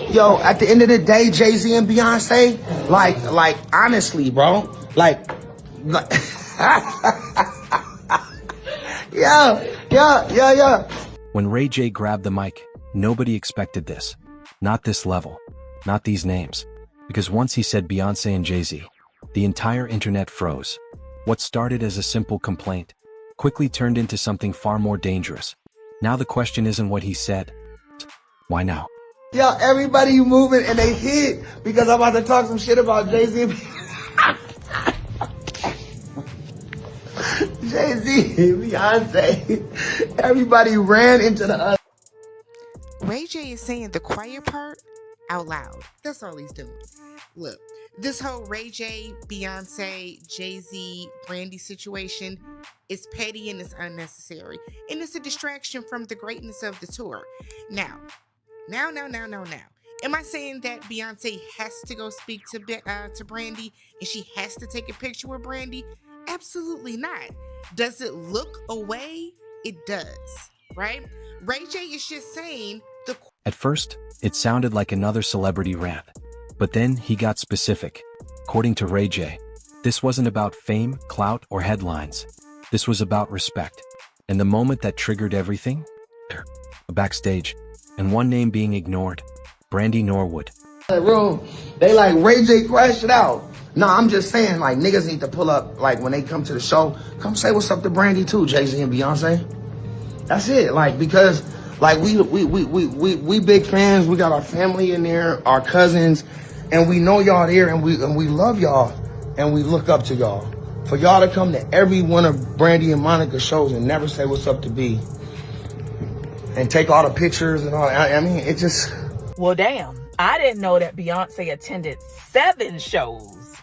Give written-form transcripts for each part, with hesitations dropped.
Yo, at the end of the day, Jay-Z and Beyonce, like honestly, bro, like yeah. When Ray J grabbed the mic, nobody expected this. Not this level. Not these names. Because once he said Beyonce and Jay-Z, the entire internet froze. What started as a simple complaint quickly turned into something far more dangerous. Now the question isn't what he said. Why now? Yo, everybody moving and they hit because I'm about to talk some shit about Jay-Z and Beyonce. Everybody ran into the other. Ray J is saying the quiet part out loud. That's all he's doing. Look, this whole Ray J, Beyonce, Jay-Z, Brandy situation is petty and it's unnecessary. And it's a distraction from the greatness of the tour. Now. Am I saying that Beyonce has to go speak to Brandy and she has to take a picture with Brandy? Absolutely not. Does it look away? It does, right? Ray J is just saying At first, it sounded like another celebrity rant. But then he got specific. According to Ray J, this wasn't about fame, clout, or headlines. This was about respect. And the moment that triggered everything? Backstage. And one name being ignored. Brandy Norwood. Room, they like Ray J crashed it out. No, I'm just saying, like, niggas need to pull up, like, when they come to the show, come say what's up to Brandy too, Jay-Z and Beyonce. That's it, like, because, like, we big fans. We got our family in there, our cousins, and we know y'all there, and we love y'all, and we look up to y'all. For y'all to come to every one of Brandy and Monica's shows and never say what's up to B, and take all the pictures and all, I mean, it just... Well, damn. I didn't know that Beyonce attended 7 shows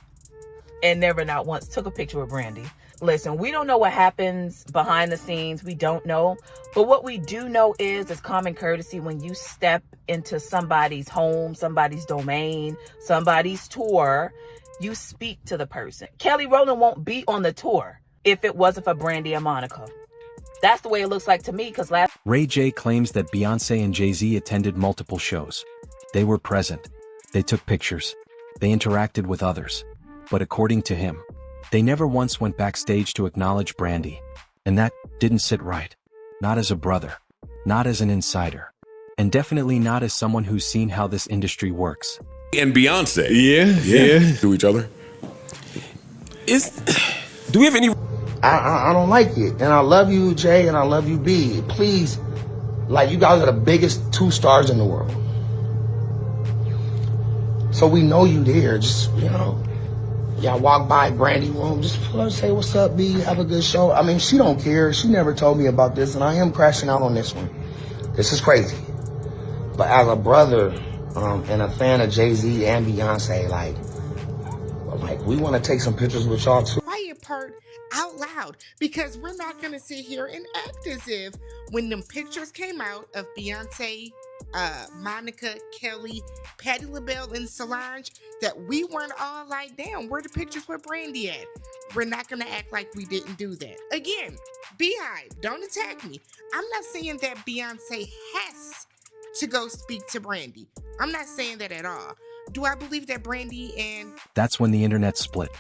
and never not once took a picture with Brandy. Listen, we don't know what happens behind the scenes. We don't know. But what we do know is common courtesy when you step into somebody's home, somebody's domain, somebody's tour, you speak to the person. Kelly Rowland won't be on the tour if it wasn't for Brandy and Monica. That's the way it looks like to me, because Ray J claims that Beyonce and Jay-Z attended multiple shows. They were present. They took pictures. They interacted with others. But according to him, they never once went backstage to acknowledge Brandy. And that didn't sit right. Not as a brother. Not as an insider. And definitely not as someone who's seen how this industry works. And Beyonce. Yeah. To each other. Do we have any... I don't like it. And I love you, Jay, and I love you, B. Please, like, you guys are the biggest 2 stars in the world. So we know you there. Just, you know, y'all walk by Brandy room, just pull up, say, what's up, B? Have a good show. I mean, she don't care. She never told me about this, and I am crashing out on this one. This is crazy. But as a brother and a fan of Jay-Z and Beyonce, like we want to take some pictures with y'all, too. quiet part out loud, because we're not going to sit here and act as if when them pictures came out of Beyonce, Monica, Kelly, Patti LaBelle, and Solange, that we weren't all like, damn, where the pictures with Brandy at? We're not going to act like we didn't do that. Again, Beehive, don't attack me. I'm not saying that Beyonce has to go speak to Brandy. I'm not saying that at all. Do I believe that Brandy and... That's when the internet split.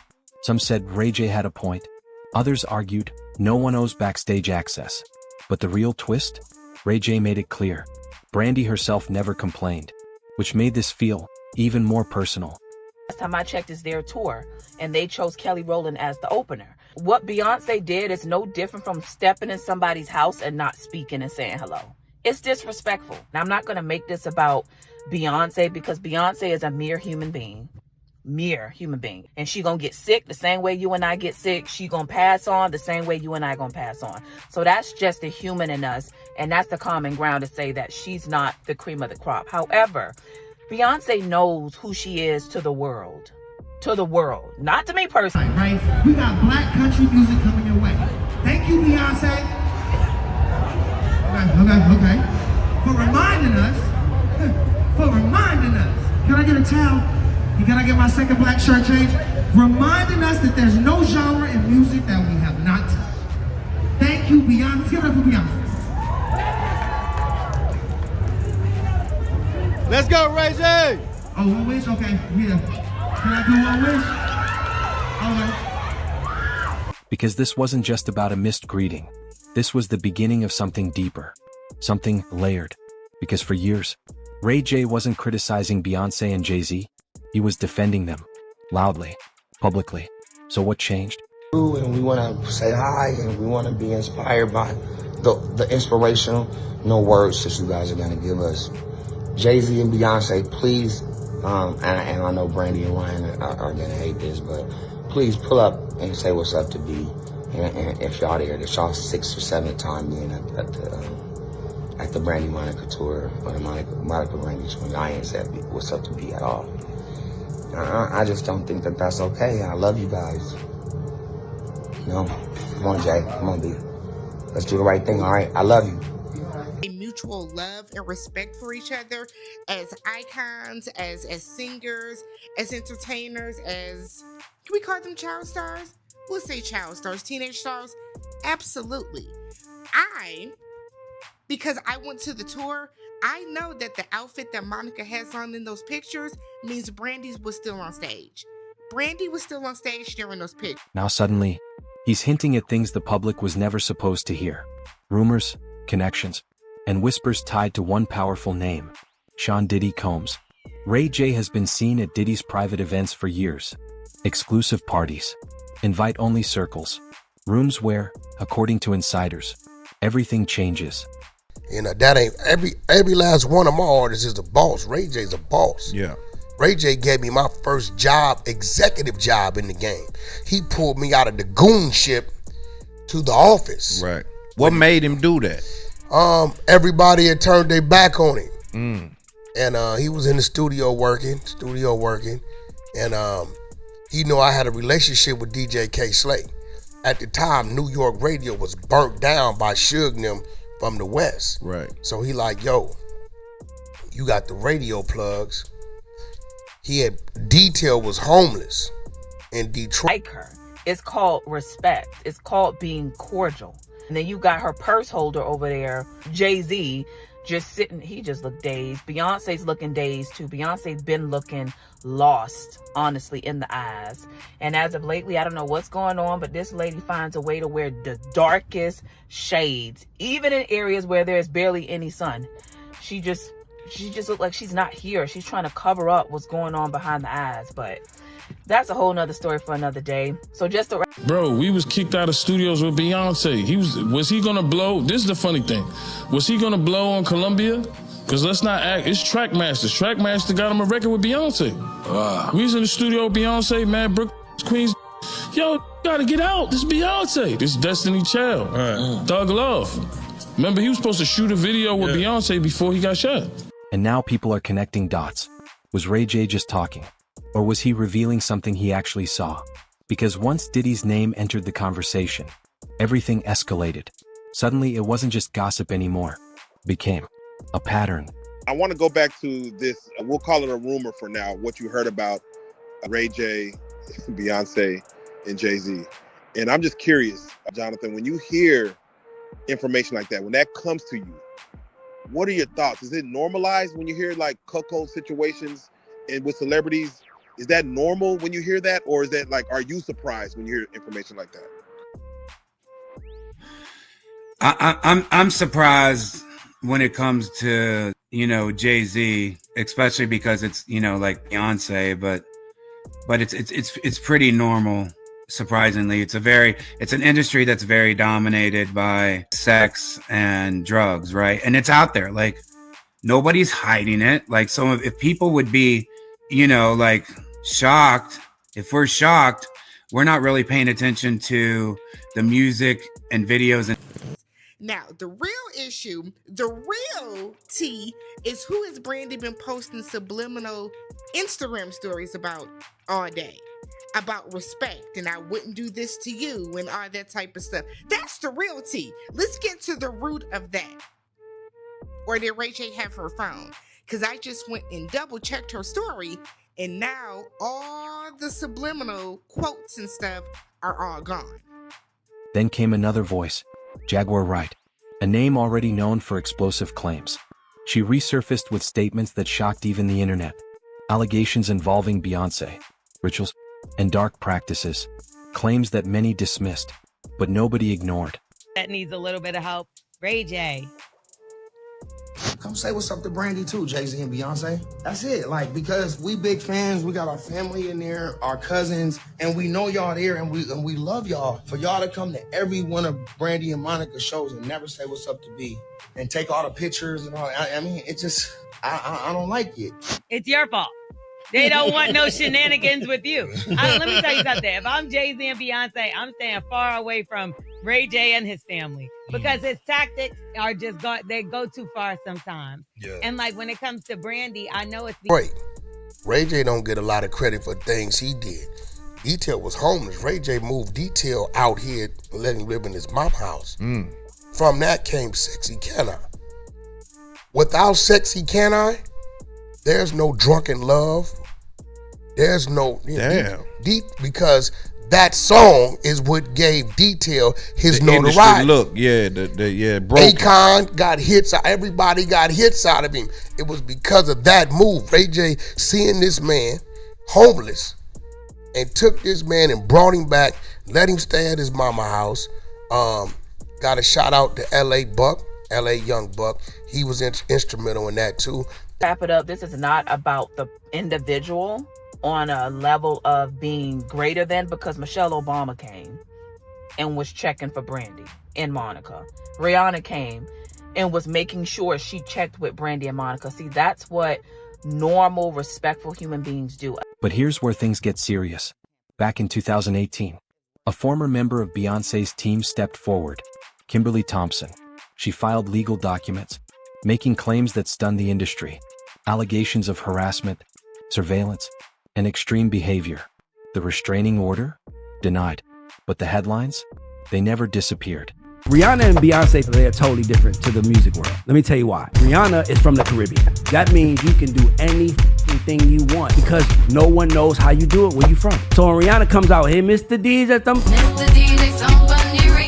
Some said Ray J had a point. Others argued no one owes backstage access. But the real twist? Ray J made it clear. Brandy herself never complained, which made this feel even more personal. Last time I checked is their tour, and they chose Kelly Rowland as the opener. What Beyonce did is no different from stepping in somebody's house and not speaking and saying hello. It's disrespectful. Now, I'm not going to make this about Beyonce, because Beyonce is a mere human being. And she gonna get sick the same way you and I get sick. She gonna pass on the same way you and I gonna pass on. So that's just the human in us, and that's the common ground to say that she's not the cream of the crop. However, Beyonce knows who she is to the world. Not to me personally. Right? We got black country music coming your way. Thank you, Beyonce. Okay. For reminding us. Can I get a towel? And can I get my second black shirt change? Reminding us that there's no genre in music that we have not touched. Thank you, Beyonce. Give it up for Beyonce. Let's go, Ray J. Oh, one wish? Okay, yeah. Can I do one wish? Okay. Because this wasn't just about a missed greeting. This was the beginning of something deeper. Something layered. Because for years, Ray J wasn't criticizing Beyoncé and Jay-Z. He was defending them. Loudly. Publicly. So what changed? And we want to say hi, and we want to be inspired by the inspirational words that you guys are going to give us. Jay-Z and Beyonce, please, and I know Brandy and Ryan are going to hate this, but please pull up and say what's up to B. And if y'all there, this y'all 6th or 7th time being at the Brandy Monica tour, or the Monica Brandy tour. I ain't said what's up to B at all. I just don't think that that's okay. I love you guys. No, come on, Jay. Come on, B. Let's do the right thing, all right? I love you. A mutual love and respect for each other as icons, as singers, as entertainers, as, can we call them child stars? We'll say child stars, teenage stars. Absolutely. Because I went to the tour, I know that the outfit that Monica has on in those pictures means Brandy was still on stage. Brandy was still on stage during those pictures. Now suddenly, he's hinting at things the public was never supposed to hear. Rumors, connections, and whispers tied to one powerful name, Sean Diddy Combs. Ray J has been seen at Diddy's private events for years. Exclusive parties. Invite-only circles. Rooms where, according to insiders, everything changes. You know, that ain't every last one of my artists is a boss. Ray J's a boss. Yeah. Ray J gave me my first job, executive job in the game. He pulled me out of the goon ship to the office. Right. What made him do that? Everybody had turned their back on him. And he was in the studio working. And he knew I had a relationship with DJ K Slay. At the time, New York radio was burnt down by Suge and them from the West. Right. So he like, yo, you got the radio plugs. He had, Detail was homeless in Detroit. Like her. It's called respect. It's called being cordial. And then you got her purse holder over there, Jay-Z, just sitting. He just looked dazed. Beyonce's looking dazed too. Beyonce's been looking lost, honestly, in the eyes. And as of lately, I don't know what's going on, but this lady finds a way to wear the darkest shades, even in areas where there's barely any sun. She just looked like she's not here. She's trying to cover up what's going on behind the eyes, but that's a whole nother story for another day. So just to Bro, we was kicked out of studios with Beyonce. Was he gonna blow? This is the funny thing. Was he gonna blow on Columbia? Because let's not act. It's Trackmasters. Trackmaster got him a record with Beyonce. We was in the studio with Beyonce, man. Brooklyn, Queens. Yo, gotta get out. This is Beyonce. This is Destiny Child. Thug Love. Remember, he was supposed to shoot a video with Beyonce before he got shot. And now people are connecting dots. Was Ray J just talking? Or was he revealing something he actually saw? Because once Diddy's name entered the conversation, everything escalated. Suddenly, it wasn't just gossip anymore. It became a pattern. I want to go back to this, we'll call it a rumor for now, what you heard about Ray J, Beyonce, and Jay-Z. And I'm just curious, Jonathan, when you hear information like that, when that comes to you, what are your thoughts? Is it normalized when you hear like cuckold situations and with celebrities? Is that normal when you hear that? Or is that like, are you surprised when you hear information like that? I'm surprised when it comes to, Jay-Z, especially because it's, like Beyonce, but it's pretty normal. Surprisingly, it's an industry that's very dominated by sex and drugs, right? And it's out there, like nobody's hiding it. Like, so if people would be, like shocked, if we're shocked, we're not really paying attention to the music and videos. And now, the real issue, the real tea, is who has Brandy been posting subliminal Instagram stories about all day? About respect, and I wouldn't do this to you, and all that type of stuff. That's the real tea. Let's get to the root of that. Or did Ray J have her phone? Because I just went and double checked her story, and now all the subliminal quotes and stuff are all gone. Then came another voice, Jaguar Wright, a name already known for explosive claims. She resurfaced with statements that shocked even the internet. Allegations involving Beyoncé, rituals, and dark practices. Claims that many dismissed, but nobody ignored. That needs a little bit of help. Ray J. Come say what's up to Brandy too, Jay-Z and Beyonce. That's it, like, because we big fans, we got our family in there, our cousins, and we know y'all there, and we love y'all. For y'all to come to every one of Brandy and Monica's shows and never say what's up to B, and take all the pictures and all, I mean, it just, I don't like it. It's your fault. They don't want no shenanigans with you. Let me tell you something. If I'm Jay-Z and Beyonce, I'm staying far away from Ray J and his family because his tactics are just they go too far sometimes. Yeah. And like when it comes to Brandy, I know it's great. Ray J don't get a lot of credit for things he did. Detail was homeless. Ray J moved Detail out here and let him live in his mom's house. From that came Sexy Can I. Without Sexy Can I, there's no Drunken Love. There's no because that song is what gave Detail his notoriety. Look, Akon got hits. Everybody got hits out of him. It was because of that move. Ray J seeing this man homeless and took this man and brought him back, let him stay at his mama house. Got a shout out to LA Buck, LA Young Buck. He was instrumental in that too. Wrap it up. This is not about the individual on a level of being greater than, because Michelle Obama came and was checking for Brandy and Monica. Rihanna came and was making sure she checked with Brandy and Monica. See, that's what normal, respectful human beings do. But here's where things get serious. Back in 2018, a former member of Beyoncé's team stepped forward, Kimberly Thompson. She filed legal documents, making claims that stunned the industry. Allegations of harassment, surveillance, and extreme behavior. The restraining order? Denied. But the headlines? They never disappeared. Rihanna and Beyonce, they are totally different to the music world. Let me tell you why. Rihanna is from the Caribbean. That means you can do anything you want because no one knows how you do it where you from. So when Rihanna comes out, hey, Mr. D's at them. Mr. D's,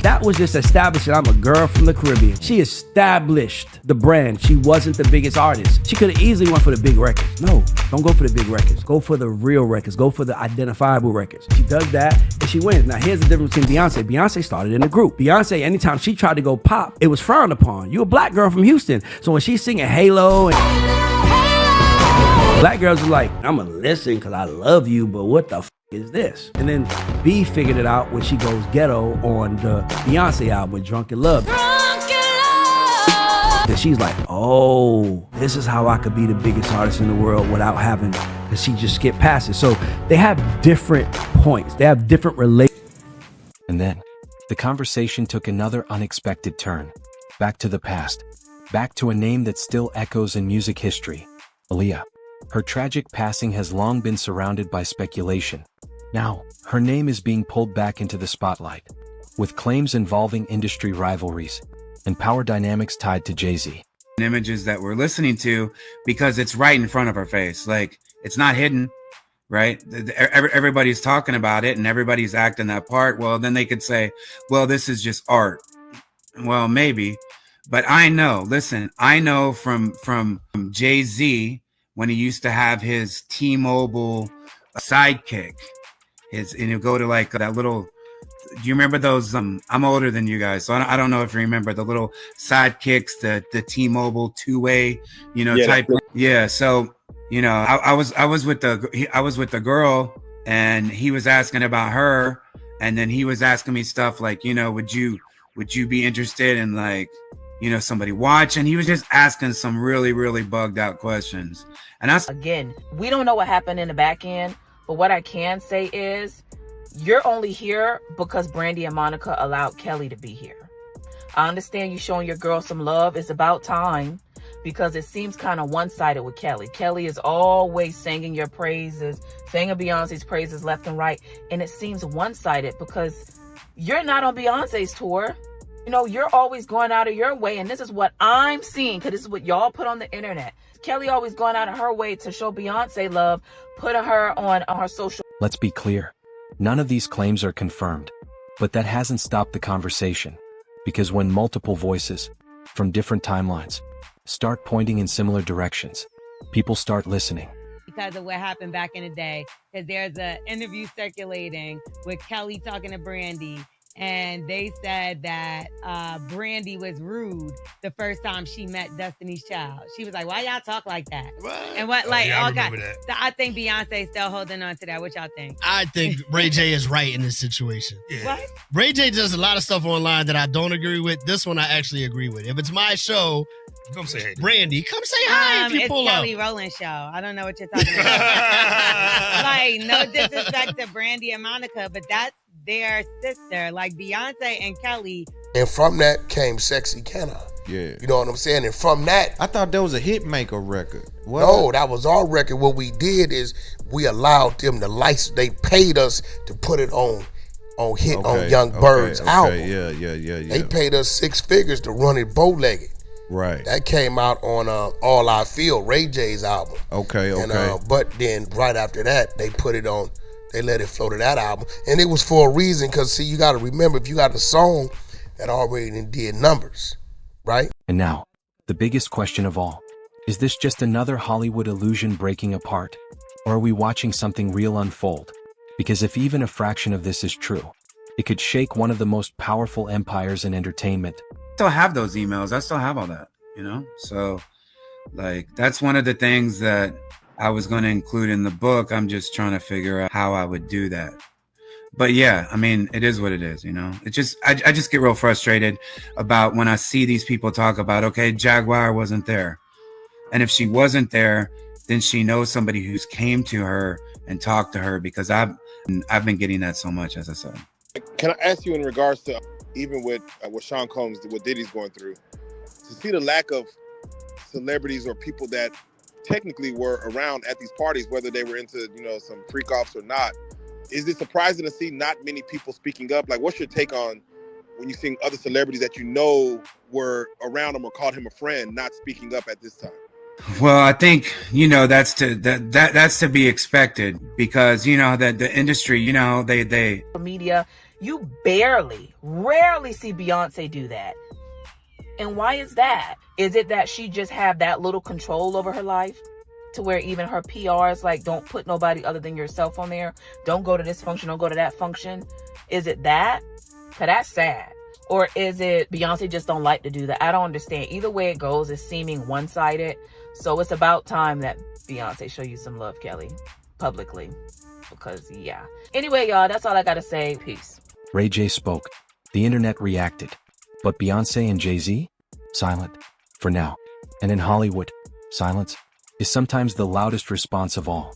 that was just establishing I'm a girl from the Caribbean. She established the brand. She wasn't the biggest artist. She could have easily went for the big records. No, don't go for the big records. Go for the real records. Go for the identifiable records. She does that and she wins. Now here's the difference between Beyonce. Beyonce started in a group. Beyonce, anytime she tried to go pop, it was frowned upon. You a black girl from Houston. So when she's singing Halo and black girls are like, I'm gonna listen because I love you, but what the is this? And then B figured it out when she goes ghetto on the Beyonce album, Drunken Love. And she's like, oh, this is how I could be the biggest artist in the world without having, because she just skipped past it. So they have different points. They have different relations. And then the conversation took another unexpected turn. Back to the past. Back to a name that still echoes in music history. Aaliyah. Her tragic passing has long been surrounded by speculation. Now, her name is being pulled back into the spotlight, with claims involving industry rivalries and power dynamics tied to Jay-Z. Images that we're listening to because it's right in front of our face. Like, it's not hidden, right? Everybody's talking about it and everybody's acting that part. Well, then they could say, well, this is just art. Well, maybe. But I know, listen, I know from Jay-Z, when he used to have his T-Mobile sidekick, and he'll go to like that little, do you remember those? I'm older than you guys, so I don't know if you remember the little sidekicks, the T-Mobile two-way, type. Yeah. So, I was with the girl and he was asking about her. And then he was asking me stuff like, would you be interested in like, somebody watch? And he was just asking some really, really bugged out questions. And again, we don't know what happened in the back end, but what I can say is you're only here because Brandy and Monica allowed Kelly to be here. I understand you showing your girl some love. It's about time because it seems kind of one-sided with Kelly. Kelly is always singing your praises, singing Beyonce's praises left and right. And it seems one-sided because you're not on Beyonce's tour. You're always going out of your way. And this is what I'm seeing because this is what y'all put on the internet. Kelly always going out of her way to show Beyonce love, putting her on her social. Let's be clear. None of these claims are confirmed, but that hasn't stopped the conversation. Because when multiple voices from different timelines start pointing in similar directions. People start listening. Because of what happened back in the day. Because there's an interview circulating with Kelly talking to Brandy, and they said that Brandy was rude the first time she met Destiny's Child. She was like, "Why y'all talk like that?" What? And what, like, yeah, I all remember kinds. that. So I think Beyonce's still holding on to that. What y'all think? I think Ray J is right in this situation. What? Ray J does a lot of stuff online that I don't agree with. This one I actually agree with. If it's my show, come say hey. Brandy, come say hi if you pull it's up. Kelly Rowland show. I don't know what you're talking about. Like, no disrespect to Brandy and Monica, but that's their sister. Like Beyonce and Kelly. And from that came Sexy Can I. Yeah. You know what I'm saying? And from that, I thought that was a Hitmaker record. What? No, that was our record. What we did is we allowed them to license. They paid us to put it on Young Bird's album. Yeah. They paid us 6 figures to run it bow-legged. Right. That came out on All I Feel, Ray J's album. Okay. And, but then right after that, they put it on. They let it flow to that album, and it was for a reason. Because see, you got to remember, if you got a song that already did numbers, right? And now, the biggest question of all. Is this just another Hollywood illusion breaking apart? Or are we watching something real unfold? Because if even a fraction of this is true, it could shake one of the most powerful empires in entertainment. I still have those emails. I still have all that, you know? So, like, that's one of the things that I was going to include in the book. I'm just trying to figure out how I would do that. But yeah, I mean, it is what it is, you know? It just, I just get real frustrated about when I see these people talk about, okay, Jaguar wasn't there. And if she wasn't there, then she knows somebody who's came to her and talked to her, because I've been getting that so much, as I said. Can I ask you in regards to even with what Sean Combs, what Diddy's going through, to see the lack of celebrities or people that technically were around at these parties, whether they were into, you know, some freak offs or not, is it surprising to see not many people speaking up? Like, what's your take on when you see other celebrities that you know were around him or called him a friend not speaking up at this time? Well, I think, you know, that's to be expected, because, you know, that the industry, you know, they media, you rarely see Beyonce do that. And why is that? Is it that she just have that little control over her life, to where even her PR is like, don't put nobody other than yourself on there. Don't go to this function. Don't go to that function. Is it that? Cause that's sad. Or is it Beyonce just don't like to do that? I don't understand. Either way it goes, it's seeming one-sided. So it's about time that Beyonce show you some love, Kelly, publicly. Because, yeah. Anyway, y'all, that's all I got to say. Peace. Ray J spoke. The internet reacted. But Beyonce and Jay-Z? Silent. For now. And in Hollywood, silence is sometimes the loudest response of all.